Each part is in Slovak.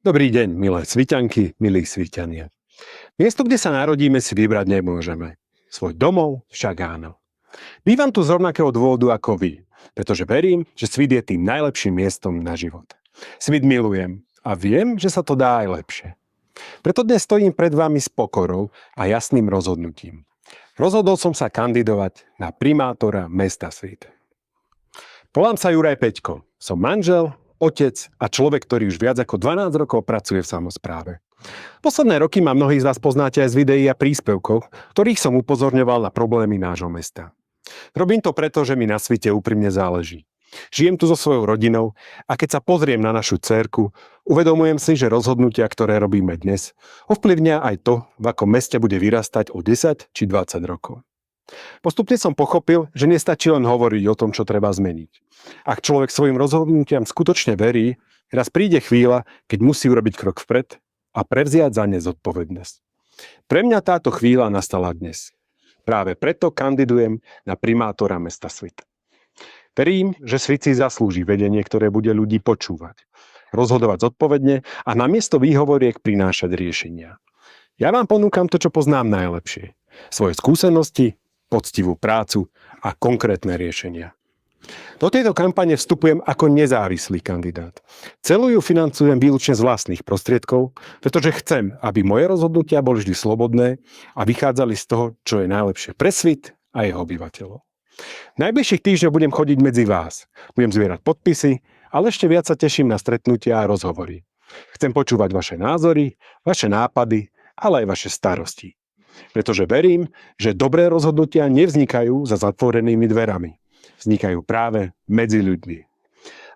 Dobrý deň, milé Sviťanky, milí Sviťania. Miesto, kde sa narodíme, si vybrať nemôžeme. Svoj domov však áno. Bývam tu z rovnakého dôvodu ako vy, pretože verím, že Svit je tým najlepším miestom na život. Svit milujem a viem, že sa to dá aj lepšie. Preto dnes stojím pred vami s pokorou a jasným rozhodnutím. Rozhodol som sa kandidovať na primátora mesta Svit. Volám sa Juraj Peťko, som manžel, otec a človek, ktorý už viac ako 12 rokov pracuje v samospráve. Posledné roky ma mnohí z vás poznáte aj z videí a príspevkov, ktorých som upozorňoval na problémy nášho mesta. Robím to preto, že mi na Svite úprimne záleží. Žijem tu so svojou rodinou a keď sa pozriem na našu dcérku, uvedomujem si, že rozhodnutia, ktoré robíme dnes, ovplyvnia aj to, v akom meste bude vyrastať o 10 či 20 rokov. Postupne som pochopil, že nestačí len hovoriť o tom, čo treba zmeniť. Ak človek svojim rozhodnutiam skutočne verí, raz príde chvíľa, keď musí urobiť krok vpred a prevziať za ne zodpovednosť. Pre mňa táto chvíľa nastala dnes. Práve preto kandidujem na primátora mesta Svit. Verím, že Svit si zaslúži vedenie, ktoré bude ľudí počúvať, rozhodovať zodpovedne a namiesto výhovoriek prinášať riešenia. Ja vám ponúkam to, čo poznám najlepšie. Svoje skúsenosti, poctivú prácu a konkrétne riešenia. Do tejto kampane vstupujem ako nezávislý kandidát. Celú ju financujem výlučne z vlastných prostriedkov, pretože chcem, aby moje rozhodnutia boli vždy slobodné a vychádzali z toho, čo je najlepšie pre Svit a jeho obyvateľov. V najbližších týždňoch budem chodiť medzi vás. Budem zbierať podpisy, ale ešte viac sa teším na stretnutia a rozhovory. Chcem počúvať vaše názory, vaše nápady, ale aj vaše starosti. Pretože verím, že dobré rozhodnutia nevznikajú za zatvorenými dverami. Vznikajú práve medzi ľuďmi.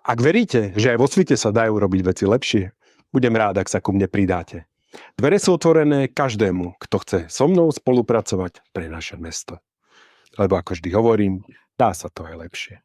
Ak veríte, že aj vo Svite sa dajú robiť veci lepšie, budem rád, ak sa ku mne pridáte. Dvere sú otvorené každému, kto chce so mnou spolupracovať pre naše mesto. Lebo ako vždy hovorím, dá sa to aj lepšie.